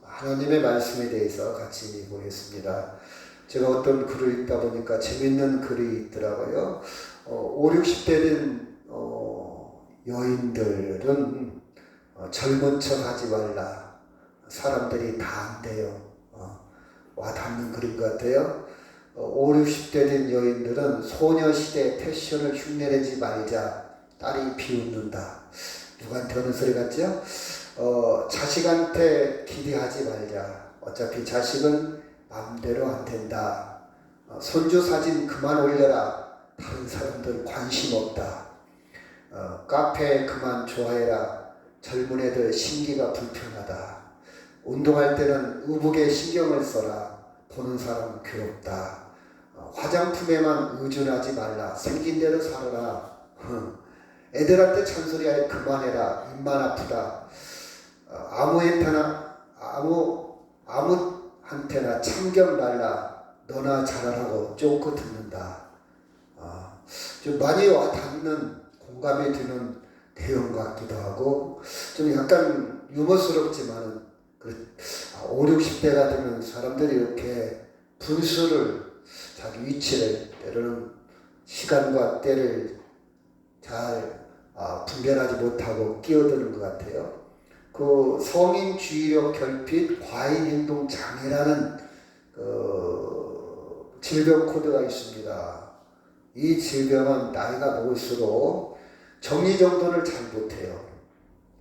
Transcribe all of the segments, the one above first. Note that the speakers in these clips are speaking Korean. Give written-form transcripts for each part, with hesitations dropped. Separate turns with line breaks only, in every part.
하나님의 말씀에 대해서 같이 보겠습니다. 제가 어떤 글을 읽다 보니까 재밌는 글이 있더라고요. 5, 60대 된 여인들은 젊은 척 하지 말라. 사람들이 다 안 돼요. 와닿는 글인 것 같아요. 5, 60대 된 여인들은 소녀시대 패션을 흉내내지 말자. 딸이 비웃는다. 누구한테 하는 소리 같죠? 자식한테 기대하지 말자. 어차피 자식은 마음대로 안 된다. 손주 사진 그만 올려라. 다른 사람들 관심 없다. 카페 그만 좋아해라. 젊은 애들 심기가 불편하다. 운동할 때는 의복에 신경을 써라. 보는 사람 괴롭다. 화장품에만 의존하지 말라. 생긴 대로 살아라. 애들한테 잔소리할 그만해라. 입만 아프다. 아무한테나 참견 말라. 너나 잘하라고 쫑긋 듣는다. 좀 많이 와닿는 공감이 드는 내용 같기도 하고 좀 약간 유머스럽지만은 5, 60대가 되면 사람들이 이렇게 분수를 자기 위치를 때로는 시간과 때를 잘 분별하지 못하고 끼어드는 것 같아요. 그 성인 주의력 결핍 과잉 행동 장애라는 질병 코드가 있습니다. 이 질병은 나이가 먹을수록 정리정돈을 잘 못해요.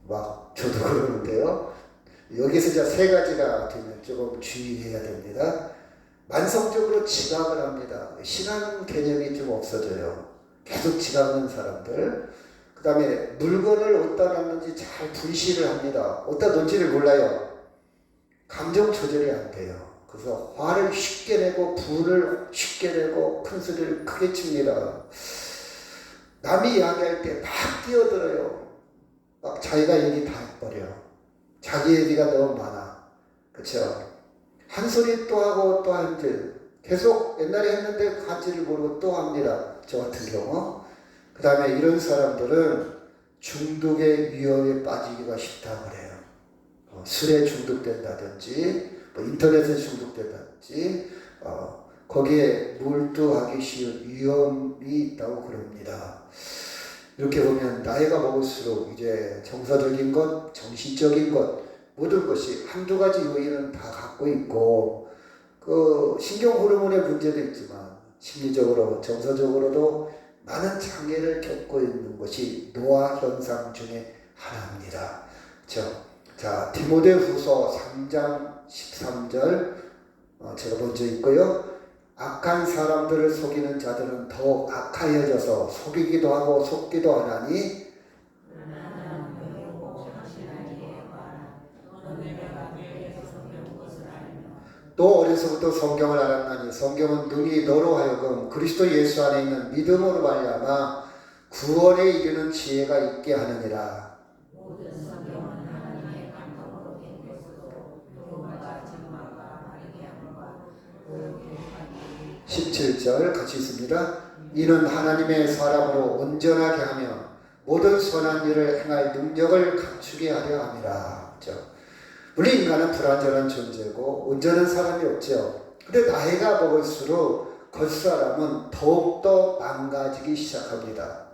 막 저도 그러는데요. 여기서 이제 세 가지가 되면 조금 주의해야 됩니다. 만성적으로 지각을 합니다. 시간 개념이 좀 없어져요. 계속 지각하는 사람들. 그 다음에 물건을 어디다 놨는지 잘 분실을 합니다. 어디다 놓은지를 몰라요. 감정 조절이 안 돼요. 그래서 화를 쉽게 내고 분을 쉽게 내고 큰 소리를 크게 칩니다. 남이 이야기할 때 막 뛰어들어요. 막 자기가 얘기 다 해버려요. 자기 얘기가 너무 많아. 그쵸? 한 소리 또 하고 또 한지 계속 옛날에 했는데 간지를 모르고 또 합니다. 저 같은 경우. 그 다음에 이런 사람들은 중독의 위험에 빠지기가 쉽다고 그래요. 술에 중독된다든지 인터넷에 중독된다든지 거기에 몰두하기 쉬운 위험이 있다고 그럽니다. 이렇게 보면 나이가 먹을수록 이제 정서적인 것, 정신적인 것 모든 것이 한두 가지 요인은 다 갖고 있고 신경 호르몬의 문제도 있지만 심리적으로 정서적으로도 많은 장애를 겪고 있는 것이 노화 현상 중에 하나입니다. 자, 디모데후서 3장 13절 제가 먼저 읽고요. 악한 사람들을 속이는 자들은 더욱 악하여져서 속이기도 하고 속기도 하나니 또 어려서부터 성경을 알았나니 성경은 눈이 너로 하여금 그리스도 예수 안에 있는 믿음으로 말미암아 구원에 이르는 지혜가 있게 하느니라. 17절 같이 있습니다. 이는 하나님의 사람으로 온전하게 하며 모든 선한 일을 행할 능력을 갖추게 하려 함이라. 물론 인간은 불완전한 존재고 온전한 사람이 없죠. 근데 나이가 먹을수록 겉사람은 더욱더 망가지기 시작합니다.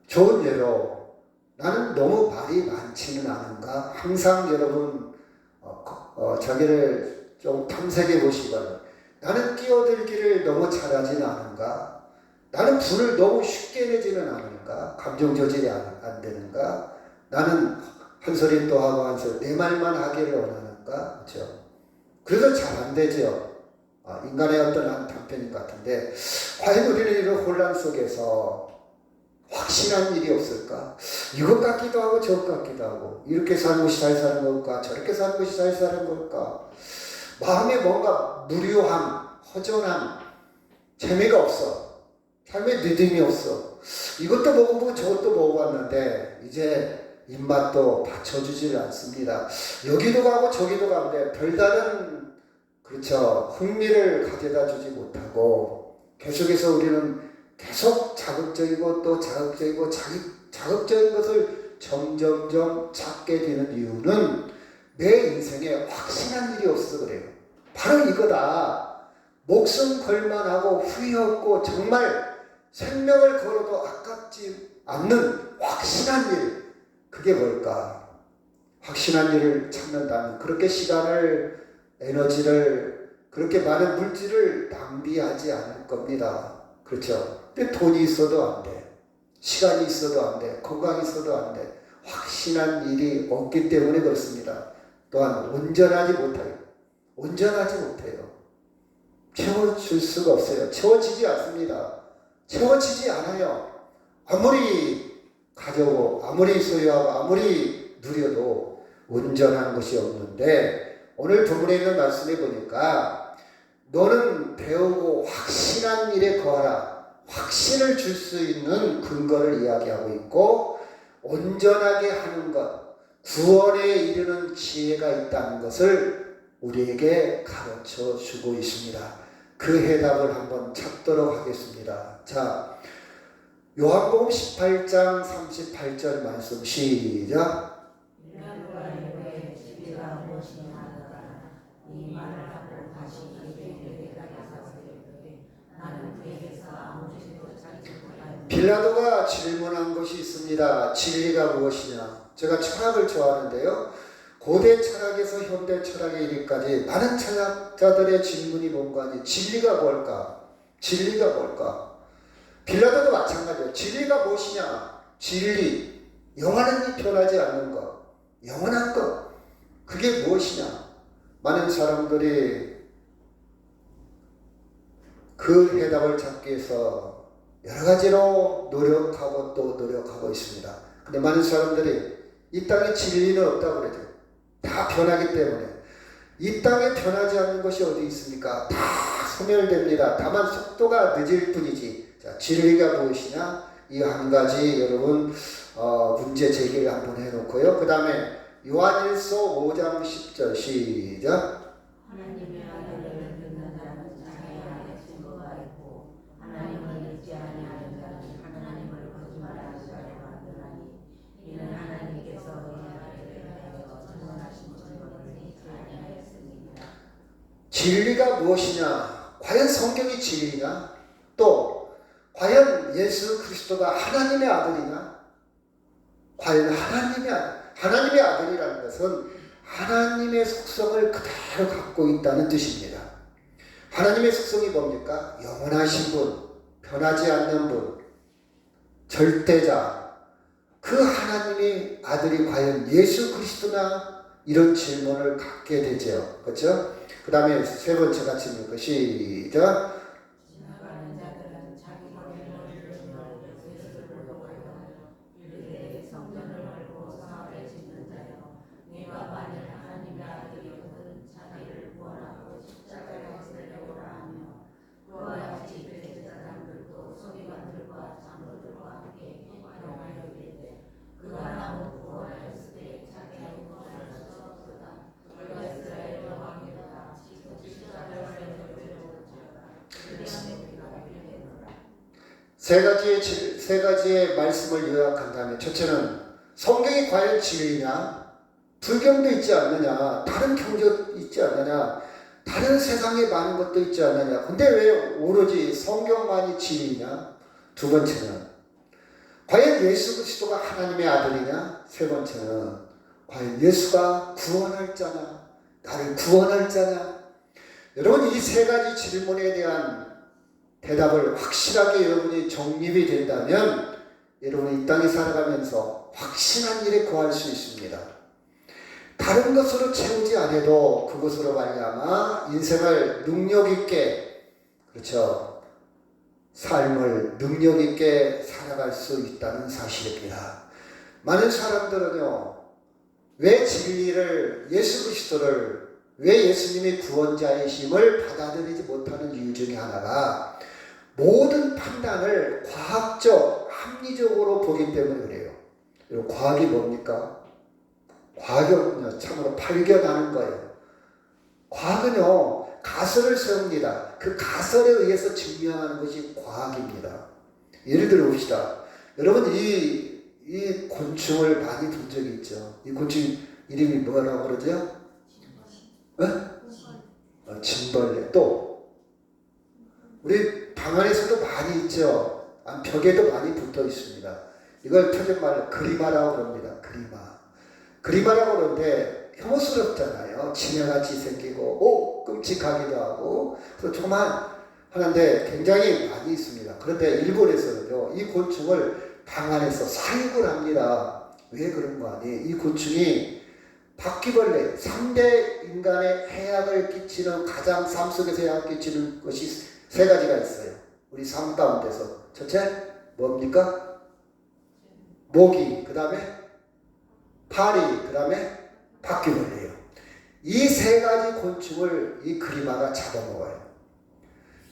좋은 예로 나는 너무 말이 많지는 않은가? 항상 여러분 자기를 좀 탐색해 보시기 바랍니다. 나는 끼어들기를 너무 잘하지는 않은가? 나는 불을 너무 쉽게 내지는 않은가? 감정 조절이 안 되는가? 나는 한 소리 또 하고 한 소리 내 말만 하기를 원하는가? 그렇죠? 그래서 잘 안 되죠. 인간의 어떤 한 단편인 것 같은데 과연 우리는 이런 혼란 속에서 확실한 일이 없을까? 이것 같기도 하고 저것 같기도 하고 이렇게 사는 것이 잘 사는 걸까? 저렇게 사는 것이 잘 사는 걸까? 마음에 뭔가 무료함, 허전함, 재미가 없어. 삶에 리듬이 없어. 이것도 먹어보고 저것도 먹어봤는데 이제 입맛도 받쳐주질 않습니다. 여기도 가고 저기도 가는데 별다른 흥미를 가져다 주지 못하고 계속해서 우리는 계속 자극적이고 또 자극적이고 자극적인 것을 점점점 찾게 되는 이유는 내 인생에 확신한 일이 없어서 그래요. 바로 이거다. 목숨 걸만하고 후회 없고 정말 생명을 걸어도 아깝지 않는 확신한 일. 그게 뭘까? 확신한 일을 찾는다면 그렇게 시간을, 에너지를, 그렇게 많은 물질을 낭비하지 않을 겁니다. 그렇죠? 근데 돈이 있어도 안 돼. 시간이 있어도 안 돼. 건강이 있어도 안 돼. 확신한 일이 없기 때문에 그렇습니다. 또한 온전하지 못해요. 온전하지 못해요. 채워줄 수가 없어요. 채워지지 않습니다. 채워지지 않아요. 아무리 가져고, 아무리 소유하고, 아무리 누려도 온전한 것이 없는데, 오늘 본문에 있는 말씀에 보니까 너는 배우고 확신한 일에 거하라. 확신을 줄 수 있는 근거를 이야기하고 있고, 온전하게 하는 것, 구원에 이르는 지혜가 있다는 것을 우리에게 가르쳐 주고 있습니다. 그 해답을 한번 찾도록 하겠습니다. 자, 요한복음 18장 38절 말씀 시작. 빌라도가 질문한 것이 있습니다. 진리가 무엇이냐? 제가 철학을 좋아하는데요. 고대 철학에서 현대 철학에 이르기까지 많은 철학자들의 질문이 뭔가, 진리가 뭘까? 진리가 뭘까? 빌라도도 마찬가지예요. 진리가 무엇이냐? 진리, 영원한 이 변하지 않는 것, 영원한 것, 그게 무엇이냐? 많은 사람들이 그 해답을 찾기 위해서 여러 가지로 노력하고 또 노력하고 있습니다. 근데 많은 사람들이 이 땅에 진리는 없다고 그러죠. 다 변하기 때문에. 이 땅에 변하지 않는 것이 어디 있습니까? 다 소멸됩니다. 다만 속도가 늦을 뿐이지. 자, 진리가 무엇이냐? 이 한 가지 여러분 문제 제기를 한번 해놓고요. 그 다음에 요한일서 5장 10절 시작.
하나님의 아들을 믿는 자는 자기 안에 증거가 있고 하나님을 믿지 아니하는 자는 하나님을 거짓말하는 자로 만드나니 이는 하나님께서 그의 대하여 증언하신 증거를 믿지 아니하였습니다.
진리가 무엇이냐? 과연 성경이 진리냐? 또 과연 예수 그리스도가 하나님의 아들이냐? 과연 하나님의 아들이라는 것은 하나님의 속성을 그대로 갖고 있다는 뜻입니다. 하나님의 속성이 뭡니까? 영원하신 분, 변하지 않는 분, 절대자. 그 하나님의 아들이 과연 예수 그리스도나? 이런 질문을 갖게 되죠. 그렇죠? 그 다음에 세 번째 같이 읽고 시작.
지나가는 자들은 자기 머리를 예수를 모욕하여 이르되 성전을 헐고 사흘에 짓는 자여 네가 만일 하나님의 아들이거든 자기를 구원하고 십자가에 달려오라 하며 그와 같이 대제사장들도 서기관들과 장로들과 함께 명하여 이르되 그가 나무 구원하였을 때 자기는 구원할 수 없도다. 그가 이스라엘 왕이로다. 십자가에
세 가지의 말씀을 요약한다면, 첫째는 성경이 과연 진리냐? 불경도 있지 않느냐? 다른 경제도 있지 않느냐? 다른 세상에 많은 것도 있지 않느냐? 근데 왜 오로지 성경만이 진리냐? 두 번째는 과연 예수 그리스도가 하나님의 아들이냐? 세 번째는 과연 예수가 구원할 자냐? 나를 구원할 자냐? 여러분, 이 세 가지 질문에 대한 대답을 확실하게 여러분이 정립이 된다면 여러분이 이 땅에 살아가면서 확신한 일에 거할 수 있습니다. 다른 것으로 채우지 않아도 그것으로 말미암아 인생을 능력 있게, 그렇죠, 삶을 능력 있게 살아갈 수 있다는 사실입니다. 많은 사람들은요, 왜 진리를, 예수 그리스도를, 왜 예수님이 구원자이심을 받아들이지 못하는 이유 중에 하나가 모든 판단을 과학적, 합리적으로 보기 때문에 그래요. 그리고 과학이 뭡니까? 과학은요, 참으로 발견하는 거예요. 과학은요, 가설을 세웁니다. 그 가설에 의해서 증명하는 것이 과학입니다. 예를 들어 봅시다. 여러분, 이 이 곤충을 많이 본 적이 있죠. 이 곤충 이름이 뭐라고 그러죠? 진벌레. 또 우리 방 안에서도 많이 있죠. 벽에도 많이 붙어 있습니다. 이걸 표준말로 그리마라고 그럽니다. 그리마라고 그러는데 혐오스럽잖아요. 지네같이 생기고 끔찍하기도 하고 그래서 조그만 하는데 굉장히 많이 있습니다. 그런데 일본에서는요, 이 곤충을 방 안에서 사육을 합니다. 왜 그런 거 아니에요? 이 곤충이 바퀴벌레, 3대 인간의 해악을 끼치는, 가장 삶 속에서 해악을 끼치는 것이 세 가지가 있어요. 우리 삶 가운데서. 첫째, 뭡니까? 모기, 그 다음에 파리, 그 다음에 바퀴벌레예요. 이 세 가지 곤충을 이 그리마가 잡아먹어요.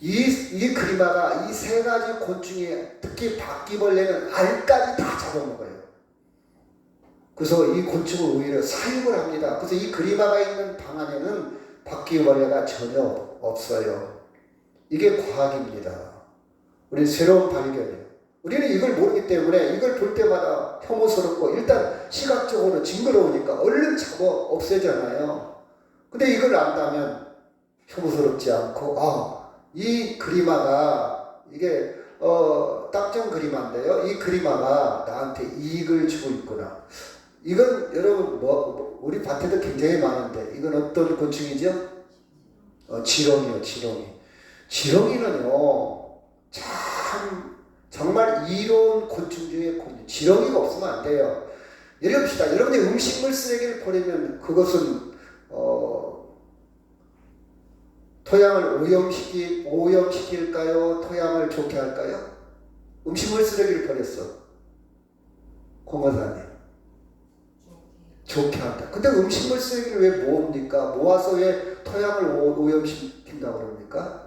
이 그리마가 이 세 가지 곤충에, 특히 바퀴벌레는 알까지 다 잡아먹어요. 그래서 이 곤충을 오히려 사육을 합니다. 그래서 이 그리마가 있는 방 안에는 바퀴벌레가 전혀 없어요. 이게 과학입니다. 우리 새로운 발견이에요. 우리는 이걸 모르기 때문에 이걸 볼 때마다 혐오스럽고 일단 시각적으로 징그러우니까 얼른 잡아 없애잖아요. 근데 이걸 안다면 혐오스럽지 않고 이 그리마가 이게 딱정 그리마인데요. 이 그리마가 나한테 이익을 주고 있구나. 이건 여러분 우리 밭에도 굉장히 많은데 이건 어떤 곤충이죠? 지렁이요. 지렁이는요 참 정말 이로운 곤충 중에 곤충. 지렁이가 없으면 안 돼요. 예를 듭시다. 여러분이 음식물 쓰레기를 버리면 그것은 토양을 오염시킬까요? 토양을 좋게 할까요? 음식물 쓰레기를 버렸어. 공화사님. 좋게 한다. 근데 음식물 쓰레기를 왜 모읍니까? 모아서 왜 토양을 오염시킨다고 그럽니까?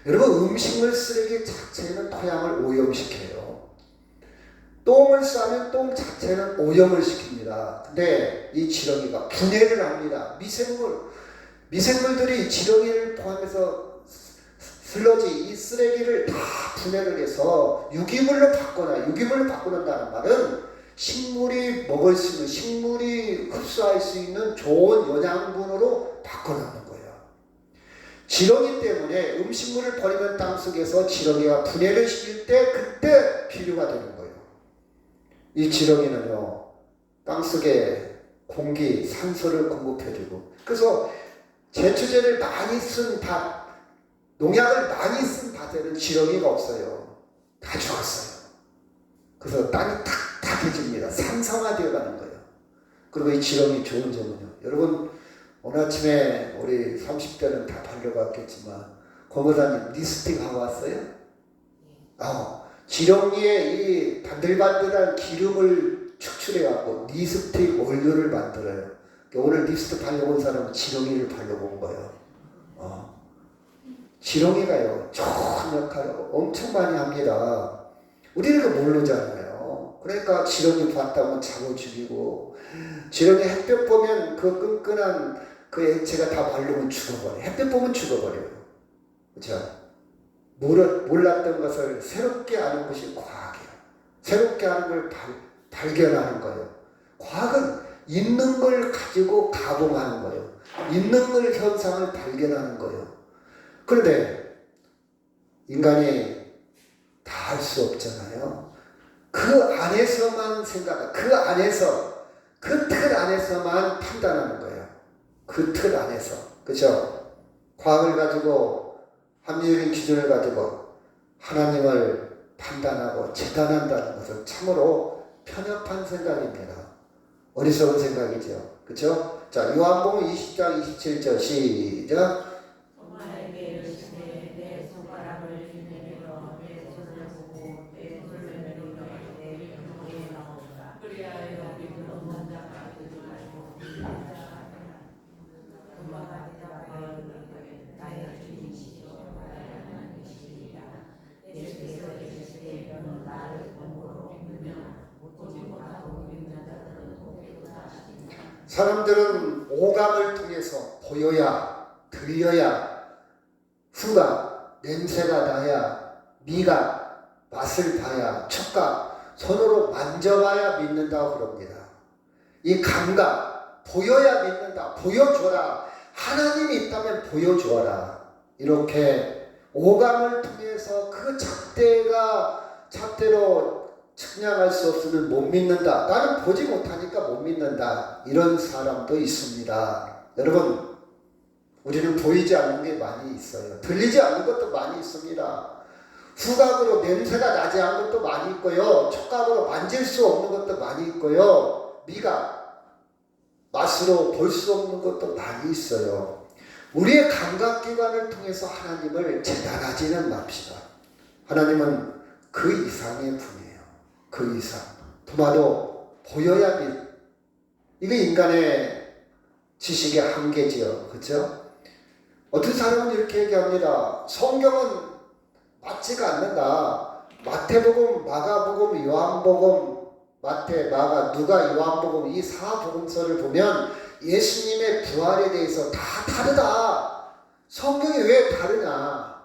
여러분, 음식물 쓰레기 자체는 토양을 오염시켜요. 똥을 싸면 똥 자체는 오염을 시킵니다. 근데 이 지렁이가 분해를 합니다. 미생물들이 지렁이를 포함해서 슬러지, 이 쓰레기를 다 분해를 해서 유기물로 바꿔놓는다는 말은 식물이 먹을 수 있는, 식물이 흡수할 수 있는 좋은 영양분으로 바꿔놓는 거예요. 지렁이 때문에 음식물을 버리는 땅속에서 지렁이가 분해를 시킬 때 그때 비료가 되는 거예요. 이 지렁이는요, 땅속에 공기, 산소를 공급해주고, 그래서 제초제를 많이 쓴 밭, 농약을 많이 쓴 밭에는 지렁이가 없어요. 다 죽었어요. 그래서 땅이 탁탁해집니다. 산성화되어 가는 거예요. 그리고 이 지렁이 좋은 점은요, 여러분 오늘 아침에 우리 30대는 다 발려갔겠지만 권고사님 리스팅 하고 왔어요? 지렁이의 이 반들반들한 기름을 축출해갖고 리스팅 원료를 만들어요. 오늘 립스틱 바르고 온 사람은 지렁이를 바르고 온 거예요. 지렁이가요, 좋은 역할을 엄청 많이 합니다. 우리는 그거 모르잖아요. 그러니까 지렁이 봤다면 잡아 죽이고, 지렁이 햇볕 보면 그 끈끈한 그 액체가 다 바르면 죽어버려요. 햇볕 보면 죽어버려요. 그렇죠? 몰랐던 것을 새롭게 아는 것이 과학이에요. 새롭게 아는 걸 발견하는 거예요. 과학은 있는 걸 가지고 가공하는 거예요. 있는 걸 현상을 발견하는 거예요. 그런데 인간이 다 할 수 없잖아요. 그 안에서만 그 틀 안에서만 판단하는 거예요. 그 틀 안에서. 그렇죠? 과학을 가지고 합리적인 기준을 가지고 하나님을 판단하고 재단한다는 것은 참으로 편협한 생각입니다. 어리석은 생각이죠. 그렇죠? 자, 요한복음 20장 27절 시작.
정말에게 이르시되 내 손가락을 내밀어 내 손을 보고 내 손을 내밀어 내 병에 나오라. 그리하여 믿는 자가 되지 말고 믿는 자가 되라. 엄마가 대답하여 이르되 나의 주님이시여 나의 하나님이시리라. 예수께서 이르시되 너는 나를 본고로 믿느냐 보지 못하고 믿는 자들은 보리로다.
사람들은 오감을 통해서 보여야, 들려야, 후각, 냄새가 나야, 미각, 맛을 봐야, 촉각, 손으로 만져봐야 믿는다고 그럽니다. 이 감각, 보여야 믿는다. 보여줘라. 하나님이 있다면 보여주어라. 이렇게 오감을 통해서 그 잣대로 측량할 수 없으면 못 믿는다. 나는 보지 못하니까 못 믿는다. 이런 사람도 있습니다. 여러분, 우리는 보이지 않는 게 많이 있어요. 들리지 않는 것도 많이 있습니다. 후각으로 냄새가 나지 않은 것도 많이 있고요. 촉각으로 만질 수 없는 것도 많이 있고요. 미각, 맛으로 볼 수 없는 것도 많이 있어요. 우리의 감각기관을 통해서 하나님을 재단하지는 맙시다. 하나님은 그 이상의 분이에요. 그 이상. 도마도 보여야 믿. 이게 인간의 지식의 한계지요. 그렇죠? 어떤 사람은 이렇게 얘기합니다. 성경은 맞지가 않는다. 마태복음, 마가복음, 요한복음, 마태, 마가, 누가, 요한복음 이 4복음서를 보면 예수님의 부활에 대해서 다 다르다. 성경이 왜 다르냐?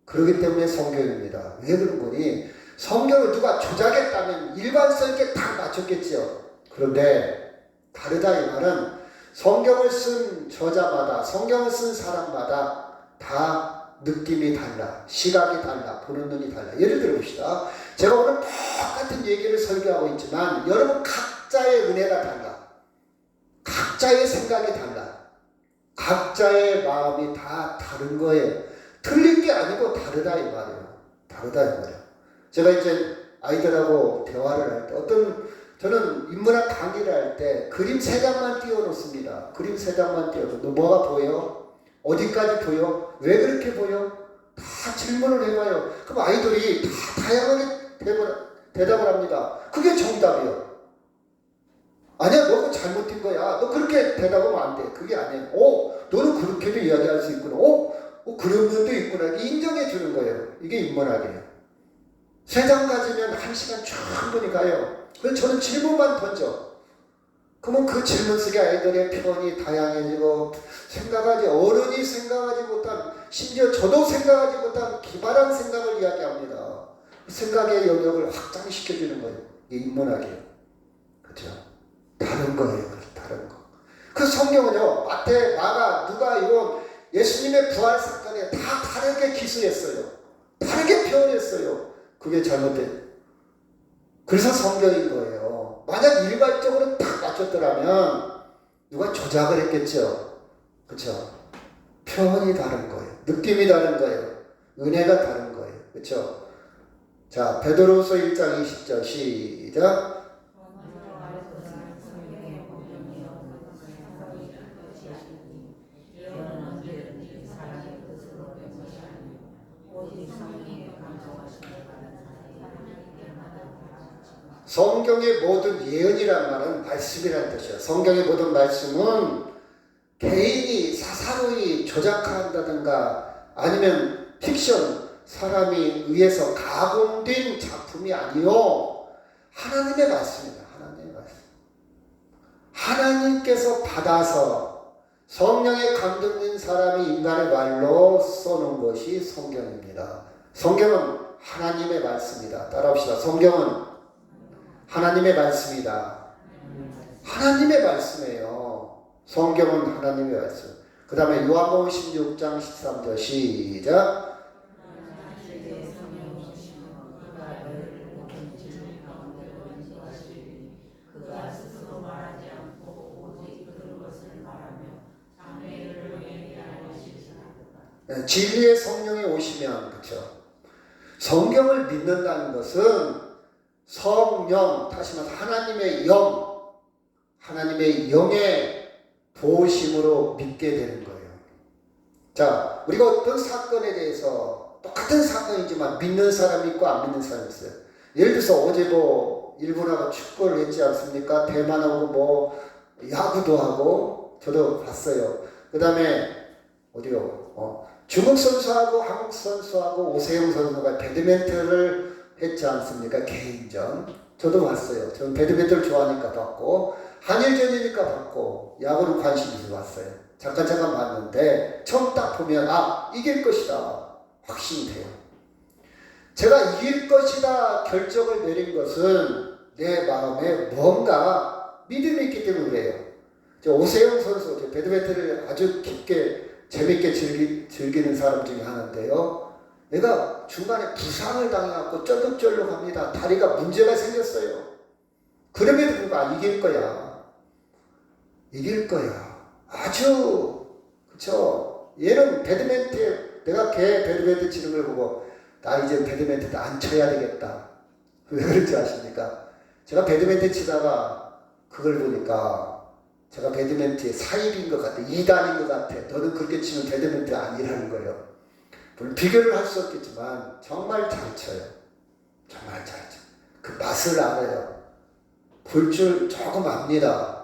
그렇기 때문에 성경입니다. 왜 그런 거니? 성경을 누가 조작했다면 일관성 있게 딱 맞췄겠지요. 그런데 다르다 이 말은 성경을 쓴 저자마다, 성경을 쓴 사람마다 다 느낌이 달라, 시각이 달라, 보는 눈이 달라. 예를 들어 봅시다. 제가 오늘 똑같은 얘기를 설교하고 있지만 여러분 각자의 은혜가 달라. 각자의 생각이 달라. 각자의 마음이 다 다른 거예요. 틀린 게 아니고 다르다 이 말이에요. 다르다 이 말이에요. 제가 이제 아이들하고 대화를 할 때 저는 인문학 강의를 할 때 그림 3장만 띄워놓습니다. 그림 3장만 띄워도 너 뭐가 보여? 어디까지 보여? 왜 그렇게 보여? 다 질문을 해봐요. 그럼 아이들이 다 다양하게 대답을 합니다. 그게 정답이에요. 아니야, 너가 잘못된 거야. 너 그렇게 대답하면 안 돼. 그게 아니에요. 너는 그렇게도 이야기할 수 있구나. 그런 면도 있구나. 인정해 주는 거예요. 이게 인문학이에요. 3장 가지면 1시간 충분히 가요. 그래서 저는 질문만 던져. 그러면 그 질문 속에 아이들의 표현이 다양해지고 어른이 생각하지 못한, 심지어 저도 생각하지 못한 기발한 생각을 이야기합니다. 생각의 영역을 확장시켜주는 거예요. 이게 인문학이에요. 그렇죠? 다른 거예요. 다른 거. 그 성경은요, 마태, 마가, 누가 이런 예수님의 부활 사건에 다 다르게 기술했어요. 다르게 표현했어요. 그게 잘못된. 그래서 성경인 거예요. 만약 일괄적으로 딱 맞췄더라면 누가 조작을 했겠죠. 그렇죠? 표현이 다른 거예요. 느낌이 다른 거예요. 은혜가 다른 거예요. 그렇죠? 자, 베드로후서 1장 20절 시작. 성경의 모든 예언이란 말은 말씀이라는 뜻이에요. 성경의 모든 말씀은 개인이 사사로이 조작한다든가 아니면 픽션, 사람이 의해서 가공된 작품이 아니요, 하나님의 말씀입니다. 하나님의 말씀. 하나님께서 받아서 성령의 감동된 사람이 인간의 말로 써놓은 것이 성경입니다. 성경은 하나님의 말씀이다. 따라합시다. 성경은 하나님의 말씀이다. 하나님의 말씀이에요. 성경은 하나님의 말씀. 그 다음에 요한복음 16장 13절 시작. 진리의 성령이 오시면, 그렇죠? 성경을 믿는다는 것은 성령, 다시 말해서 하나님의 영의 도우심으로 믿게 되는 거예요. 자, 우리가 어떤 사건에 대해서 똑같은 사건이지만 믿는 사람이 있고 안 믿는 사람이 있어요. 예를 들어서 어제 일본하고 축구를 했지 않습니까? 대만하고 야구도 하고 저도 봤어요. 그 다음에 중국 선수하고 한국 선수하고 오세영 선수가 배드민턴을 했지 않습니까? 개인전. 저도 봤어요. 저는 배드민턴을 좋아하니까 봤고, 한일전이니까 봤고, 야구는 관심 있어서 봤어요. 잠깐 봤는데 처음 딱 보면 이길 것이다. 확신이 돼요. 제가 이길 것이다 결정을 내린 것은 내 마음에 뭔가 믿음이 있기 때문에 그래요. 오세영 선수, 배드민턴을 아주 깊게 재밌게 즐기는 사람 중에 하나인데요. 내가 중간에 부상을 당해갖고 쩔뚝쩔뚝합니다. 다리가 문제가 생겼어요. 그럼에도 불구하고 이길 거야. 이길 거야. 아주 그쵸. 얘는 배드민턴, 내가 걔 배드민턴 치는 걸 보고 나 이제 배드민턴 안 쳐야 되겠다. 왜 그런지 아십니까? 제가 배드민턴 치다가 그걸 보니까 제가 배드민턴의 사입인 것 같아. 2단인 것 같아. 너는 그렇게 치면 배드민턴 아니라는 거예요. 물론 비교를 할 수 없겠지만 정말 잘 쳐요. 정말 잘 쳐. 그 맛을 알아요. 볼 줄 조금 압니다.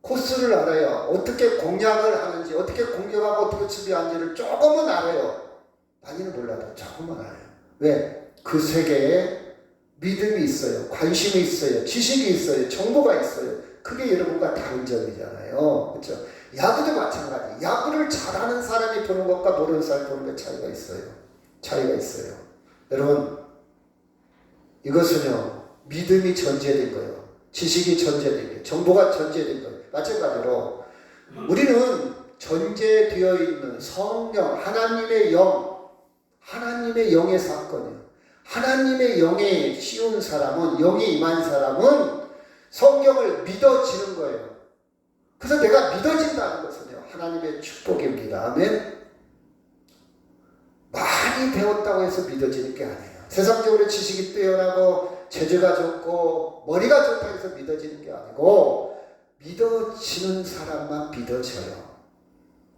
코스를 알아요. 어떻게 공략을 하는지, 어떻게 공격하고 어떻게 수비하는지를 조금은 알아요. 많이는 몰라도 조금은 알아요. 왜? 그 세계에 믿음이 있어요. 관심이 있어요. 지식이 있어요. 정보가 있어요. 그게 여러분과 다른 점이잖아요. 그렇죠? 야구도 마찬가지. 야구를 잘하는 사람이 보는 것과 모르는 사람이 보는 것 차이가 있어요. 차이가 있어요. 여러분, 이것은요, 믿음이 전제된 거예요. 지식이 전제된 거예요. 정보가 전제된 거예요. 마찬가지로 우리는 전제되어 있는 성령, 하나님의 영, 하나님의 영의 사건이에요. 하나님의 영에 씌운 사람은, 영이 임한 사람은 성경을 믿어지는 거예요. 그래서 내가 믿어진다는 것은요, 하나님의 축복입니다. 아멘. 많이 배웠다고 해서 믿어지는 게 아니에요. 세상적으로 지식이 뛰어나고 재주가 좋고 머리가 좋다고 해서 믿어지는 게 아니고 믿어지는 사람만 믿어져요.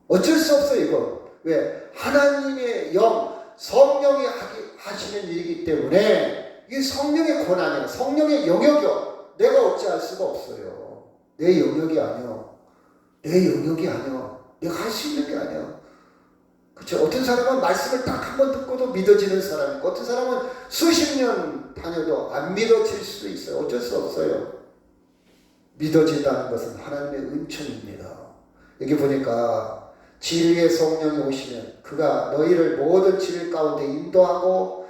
어쩔 수 없어요, 이거. 왜? 하나님의 영, 성령이 하시는 일이기 때문에 이게 성령의 권한이야. 성령의 영역이요. 내가 어찌할 수가 없어요. 내 영역이 아니요. 내 영역이 아니요. 내가 할 수 있는 게 아니요. 그렇죠? 어떤 사람은 말씀을 딱 한 번 듣고도 믿어지는 사람이고, 어떤 사람은 수십 년 다녀도 안 믿어질 수도 있어요. 어쩔 수 없어요. 믿어진다는 것은 하나님의 은총입니다. 여기 보니까 진리의 성령이 오시면 그가 너희를 모든 진리 가운데 인도하고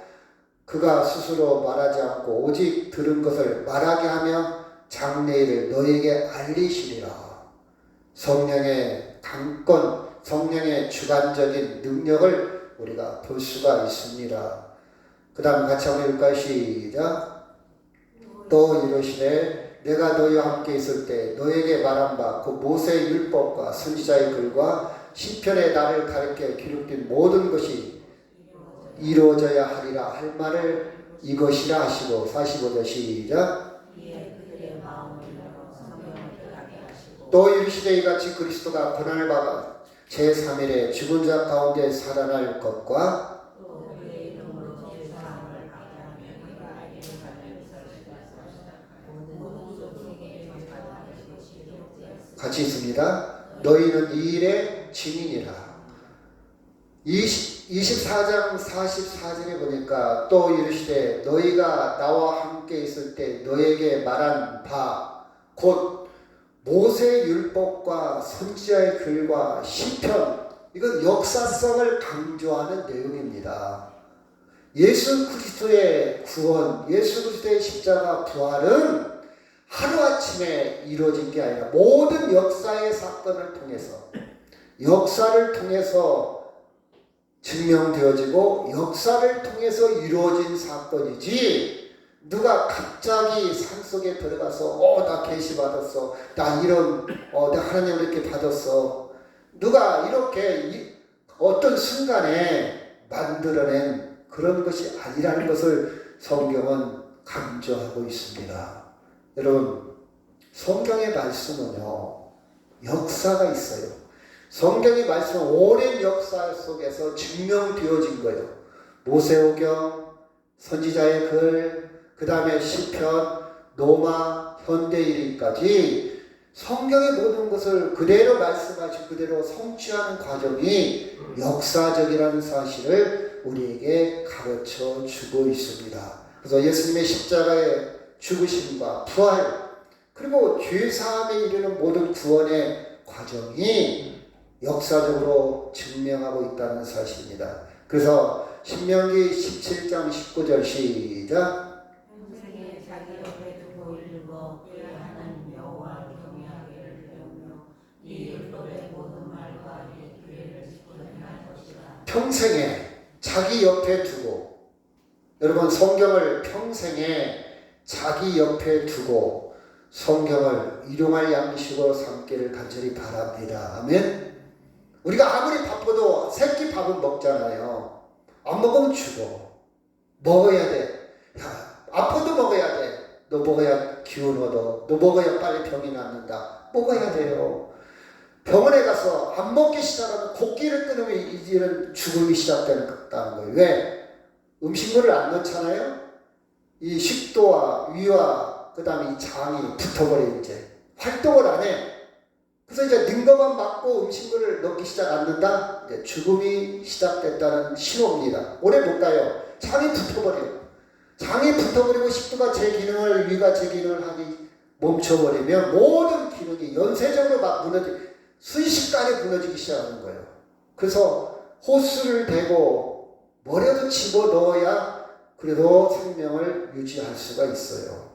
그가 스스로 말하지 않고 오직 들은 것을 말하게 하며 장래일을 너희에게 알리시리라. 성령의 강권, 성령의 주관적인 능력을 우리가 볼 수가 있습니다. 그 다음 같이 한번 읽을까요? 시작. 또 이르시되 내가 너희와 함께 있을 때 너희에게 말한 바 그 모세의 율법과 선지자의 글과 시편에 나를 가르쳐 기록된 모든 것이 이루어져야 하리라 할 말을 이것이라 하시고 45절 시작. 또 이르시되 이같이 그리스도가 고난을 받아 제3일에 죽은 자 가운데 살아날 것과 같이 있습니다. 너희는 이 일의 증인이라. 24장 44절에 보니까 또 이르시되 너희가 나와 함께 있을 때 너희에게 말한 바 곧 모세의 율법과 선지자의 글과 시편, 이건 역사성을 강조하는 내용입니다. 예수 그리스도의 구원, 예수 그리스도의 십자가 부활은 하루아침에 이루어진 게 아니라 모든 역사의 사건을 통해서, 역사를 통해서 증명되어지고 역사를 통해서 이루어진 사건이지, 누가 갑자기 산속에 들어가서 나 계시 받았어, 나 이런 나 하나님을 이렇게 받았어, 누가 이렇게 어떤 순간에 만들어낸 그런 것이 아니라는 것을 성경은 강조하고 있습니다. 여러분, 성경의 말씀은요, 역사가 있어요. 성경의 말씀은 오랜 역사 속에서 증명되어진 거예요. 모세오경, 선지자의 글, 그 다음에 시편, 노마, 현대일기까지 성경의 모든 것을 그대로 말씀하시고 그대로 성취하는 과정이 역사적이라는 사실을 우리에게 가르쳐 주고 있습니다. 그래서 예수님의 십자가의 죽으심과 부활, 그리고 죄사함에 이르는 모든 구원의 과정이 역사적으로 증명하고 있다는 사실입니다. 그래서 신명기 17장 19절 시작.
평생에 자기 옆에 두고 읽어 그의 하나님 여호와를 경외하기를 배우며 이 율법의 모든 말과 이 규례를 지켜 행할 것이라.
평생에 자기 옆에 두고, 여러분 성경을 평생에 자기 옆에 두고 성경을 일용할 양식으로 삼기를 간절히 바랍니다. 아멘. 우리가 아무리 바빠도 새끼 밥은 먹잖아요. 안 먹으면 죽어. 먹어야 돼. 야, 아파도 먹어야 돼. 너 먹어야 기운 얻어. 너 먹어야 빨리 병이 낫는다. 먹어야 돼요. 병원에 가서 안 먹기 시작하면 곡기를 끊으면 이제는 죽음이 시작되는 거예요. 왜? 음식물을 안 넣잖아요. 이 식도와 위와 그 다음에 이 장이 붙어버려 이제 활동을 안 해. 그래서 이제 는 것만 맞고 음식물을 넣기 시작 안 된다. 이제 죽음이 시작됐다는 신호입니다. 오래 못 가요. 장이 붙어버려요. 장이 붙어버리고 식도가 제 기능을 위가 제 기능을 하기 멈춰버리면 모든 기능이 연쇄적으로 막 순식간에 무너지기 시작하는 거예요. 그래서 호스를 대고 머리에도 집어넣어야 그래도 생명을 유지할 수가 있어요.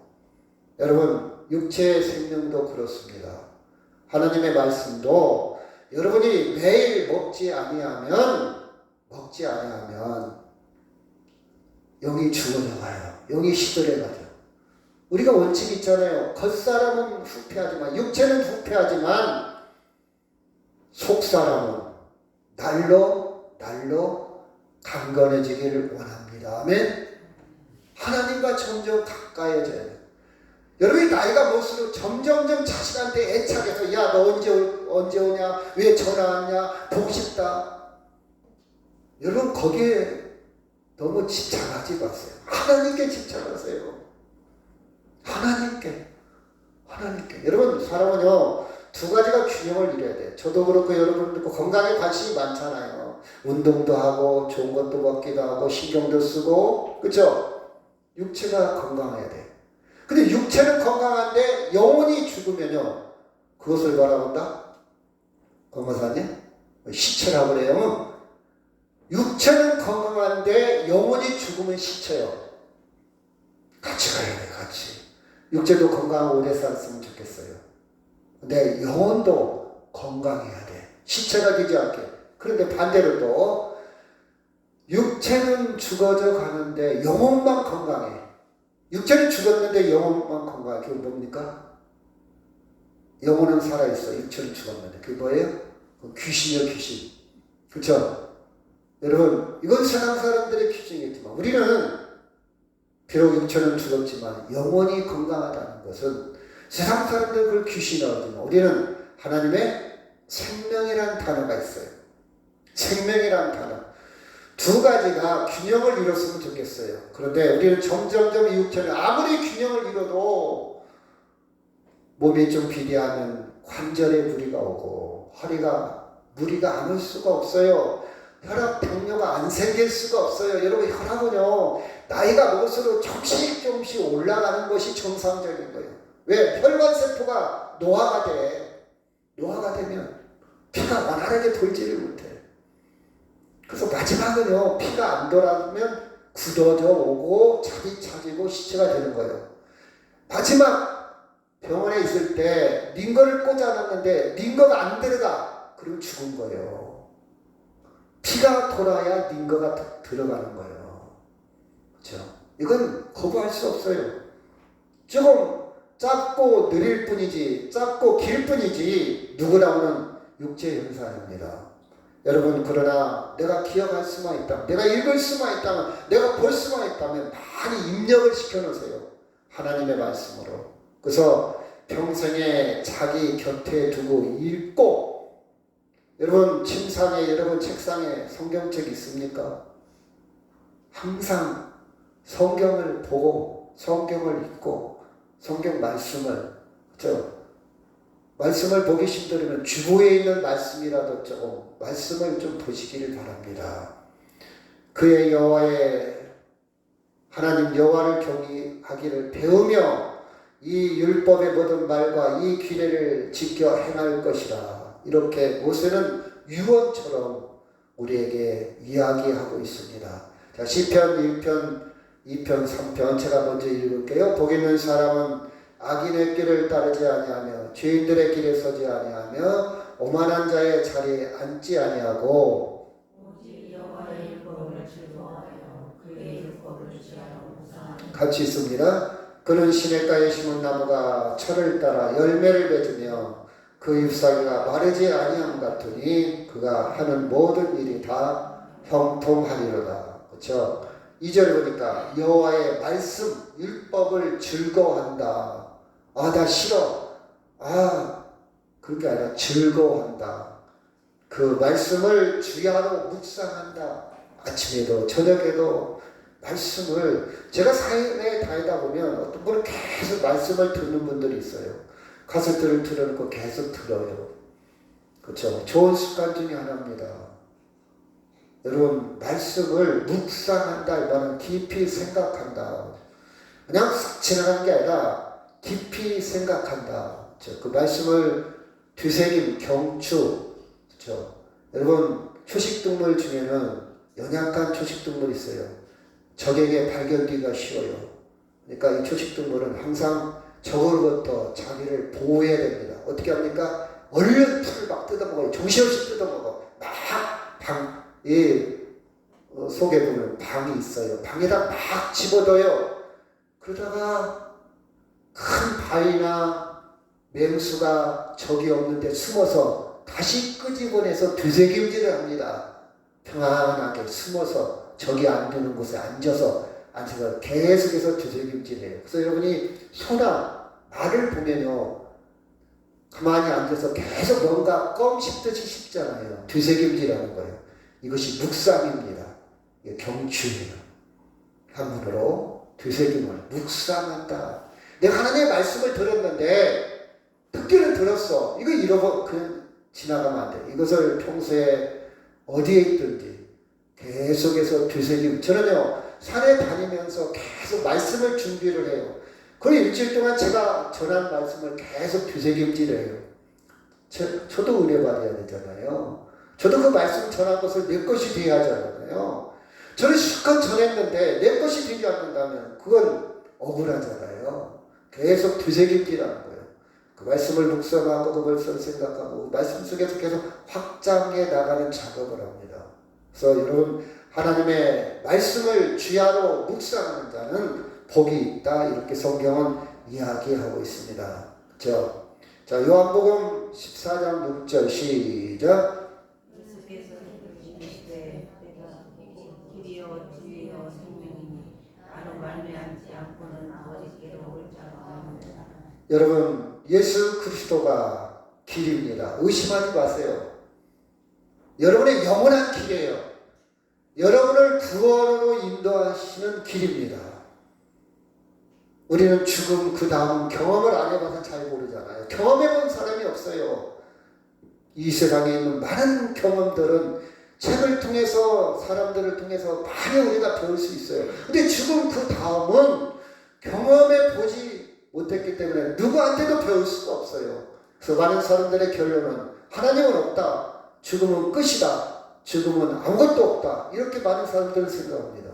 여러분 육체의 생명도 그렇습니다. 하나님의 말씀도 여러분이 매일 먹지 아니하면 영이 죽어나가요. 영이 시들해가죠. 우리가 원칙이 있잖아요. 겉사람은 후패하지만 육체는 후패하지만 속사람은 날로 강건해지기를 원합니다. 아멘. 하나님과 점점 가까이져야 돼요. 여러분이 나이가 먹을수록 점점점 자식한테 애착해서 야 너 언제 오냐, 왜 전화 왔냐, 보고 싶다. 여러분 거기에 너무 집착하지 마세요. 하나님께 집착하세요. 하나님께. 여러분 사람은요 두 가지가 균형을 이뤄야 돼요. 저도 그렇고 여러분도 그렇고 건강에 관심이 많잖아요. 운동도 하고 좋은 것도 먹기도 하고 신경도 쓰고 그렇죠? 육체가 건강해야 돼. 근데 육체는 건강한데 영혼이 죽으면요 그것을 뭐라고 한다? 권모사님? 시체라고 그래요. 육체는 건강한데 영혼이 죽으면 시체요. 같이 가야 돼. 같이. 육체도 건강하고 오래 살았으면 좋겠어요. 근데 영혼도 건강해야 돼. 시체가 되지 않게. 그런데 반대로 또 육체는 죽어져 가는데 영혼만 건강해. 육체는 죽었는데 영혼만 건강해. 그게 뭡니까? 영혼은 살아있어. 육체는 죽었는데. 그게 뭐예요? 귀신이요, 귀신. 그렇죠? 여러분, 이건 세상 사람들의 귀신이겠지만 우리는 비록 육체는 죽었지만 영혼이 건강하다는 것은 세상 사람들은 그걸 귀신이라고 하지만 우리는 하나님의 생명이라는 단어가 있어요. 생명이라는 단어. 두 가지가 균형을 이뤘으면 좋겠어요. 그런데 우리는 점점점 이 육체는 아무리 균형을 이뤄도 몸이 좀 비대하면 관절에 무리가 오고 허리가 무리가 안 올 수가 없어요. 혈압, 당뇨가 안 생길 수가 없어요. 여러분 혈압은요 나이가 먹을수록 조금씩 올라가는 것이 정상적인 거예요. 왜? 혈관세포가 노화가 돼. 노화가 되면 피가 원활하게 돌지를 못해. 그래서 마지막은요 피가 안 돌아오면 굳어져 오고 자기 차지고 시체가 되는 거예요. 마지막 병원에 있을 때 링거를 꽂아놨는데 링거가 안 들어가. 그럼 죽은 거예요. 피가 돌아야 링거가 들어가는 거예요. 그렇죠? 이건 거부할 수 없어요. 조금 짧고 느릴 뿐이지, 짧고 길 뿐이지 누구나 오는 육체 현상입니다. 여러분 그러나 내가 기억할 수만 있다면, 내가 읽을 수만 있다면, 내가 볼 수만 있다면 많이 입력을 시켜놓으세요. 하나님의 말씀으로. 그래서 평생에 자기 곁에 두고 읽고, 여러분 침상에, 여러분 책상에 성경책 있습니까? 항상 성경을 보고 성경을 읽고 성경 말씀을, 그렇죠? 말씀을 보기 힘들으면 주보에 있는 말씀이라도 조금 말씀을 좀 보시기를 바랍니다. 그의 여호와의 하나님 여호와를 경외하기를 배우며 이 율법의 모든 말과 이 규례를 지켜 행할 것이라. 이렇게 모세는 유언처럼 우리에게 이야기하고 있습니다. 자, 시편 1편, 2편, 3편 제가 먼저 읽을게요. 복 있는 사람은 악인의 길을 따르지 아니하며 죄인들의 길에 서지 아니하며 오만한 자의 자리에 앉지 아니하고
오직 여호와의 율법을 즐거워하여 그의 율법을 지하로 묵상하는
같이 있습니다. 그는 시냇가에 심은 나무가 철을 따라 열매를 맺으며 그 잎사귀가 마르지 아니함 같으니 그가 하는 모든 일이 다 형통하리로다. 그렇죠? 2절 보니까 여호와의 말씀 율법을 즐거워한다. 아, 나 싫어. 아, 그런 게 아니라 즐거워한다. 그 말씀을 주야로 묵상한다. 아침에도 저녁에도 말씀을, 제가 삶에 다니다 보면 어떤 분은 계속 말씀을 듣는 분들이 있어요. 카세트를 틀어놓고 계속 들어요. 그렇죠? 좋은 습관 중에 하나입니다. 여러분, 말씀을 묵상한다 이 말은 깊이 생각한다. 그냥 싹 지나가는 게 아니라 깊이 생각한다. 그렇죠? 그 말씀을 되새김, 경추. 그렇죠? 여러분, 초식동물 중에는 연약한 초식동물이 있어요. 적에게 발견되기가 쉬워요. 그러니까 이 초식동물은 항상 적으로부터 자기를 보호해야 됩니다. 어떻게 합니까? 얼른 풀을 막 뜯어먹어요. 정신없이 뜯어먹어. 막 속에 보면 방이 있어요. 방에다 막 집어넣어요. 그러다가 큰 바위나 맹수가 적이 없는데 숨어서 다시 끄집어내서 되새김질을 합니다. 평안하게 숨어서 적이 안 드는 곳에 앉아서 계속해서 되새김질해요. 그래서 여러분이 소나 말을 보면요, 가만히 앉아서 계속 뭔가 껌 씹듯이 씹잖아요. 되새김질하는 거예요. 이것이 묵상입니다. 이게 경추예요. 한문으로 되새김을 묵상한다. 내가 하나님의 말씀을 들었는데 듣기는 들었어. 이거 그냥 지나가면 안 돼. 이것을 평소에 어디에 있든지 계속해서 되새김. 저는요, 산에 다니면서 계속 말씀을 준비를 해요. 그리고 일주일 동안 제가 전한 말씀을 계속 되새김질해요. 저도 은혜 받아야 되잖아요. 저도 그 말씀 전한 것을 내 것이 되어야 하잖아요. 저는 실컷 전했는데 내 것이 되지 않는다면 그건 억울하잖아요. 계속 되새김질하는 거예요. 그 말씀을 묵상하고 그것을 생각하고 말씀 속에서 계속 확장해 나가는 작업을 합니다. 그래서 여러분, 하나님의 말씀을 주야로 묵상하는 자는 복이 있다. 이렇게 성경은 이야기하고 있습니다. 그렇죠? 자, 요한복음 14장 6절 시작.
예수께서 이르시되 길이요 진리요 생명이니 나로 말미암지 않고는 아버지께로 올 자가 없느니라.
여러분, 예수 그리스도가 길입니다. 의심하지 마세요. 여러분의 영원한 길이에요. 여러분을 구원으로 인도하시는 길입니다. 우리는 죽음 그 다음 경험을 안 해봐서 잘 모르잖아요. 경험해본 사람이 없어요. 이 세상에 있는 많은 경험들은 책을 통해서, 사람들을 통해서 많이 우리가 배울 수 있어요. 근데 죽음 그 다음은 경험해 보지 못했기 때문에 누구한테도 배울 수가 없어요. 그래서 많은 사람들의 결론은 하나님은 없다. 죽음은 끝이다. 죽음은 아무것도 없다. 이렇게 많은 사람들은 생각합니다.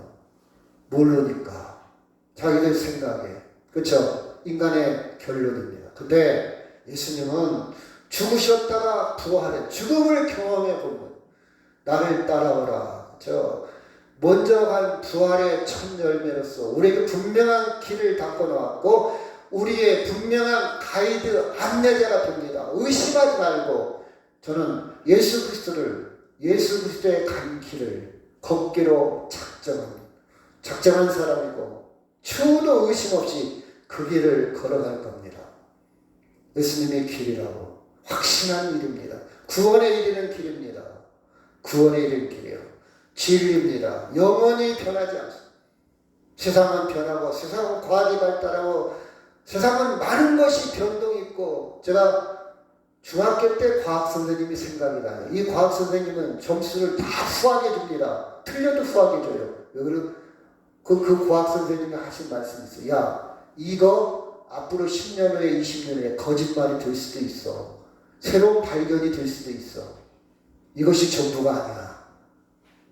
모르니까. 자기들 생각에. 그렇죠? 인간의 결론입니다. 근데 예수님은 죽으셨다가 부활해. 죽음을 경험해 보면 나를 따라오라. 먼저 간 부활의 첫 열매로서 우리에게 분명한 길을 닦아 놓았고 우리의 분명한 가이드 안내자가 됩니다. 의심하지 말고 저는 예수 그리스도의 간 길을 걷기로 작정한 사람이고 추도 의심 없이 그 길을 걸어갈 겁니다. 예수님의 길이라고 확신한 일입니다. 구원에 이르는 길입니다. 구원에 이르는 길이에요. 진리입니다. 영원히 변하지 않습니다. 세상은 변하고 세상은 과학이 발달하고 세상은 많은 것이 변동이 있고 제가 중학교 때 과학 선생님이 생각이 나요. 이 과학 선생님은 점수를 다 후하게 줍니다. 틀려도 후하게 줘요. 왜 그래요? 그 과학 선생님이 하신 말씀이 있어요. 야, 이거 앞으로 10년 후에 20년 후에 거짓말이 될 수도 있어. 새로운 발견이 될 수도 있어. 이것이 전부가 아니야.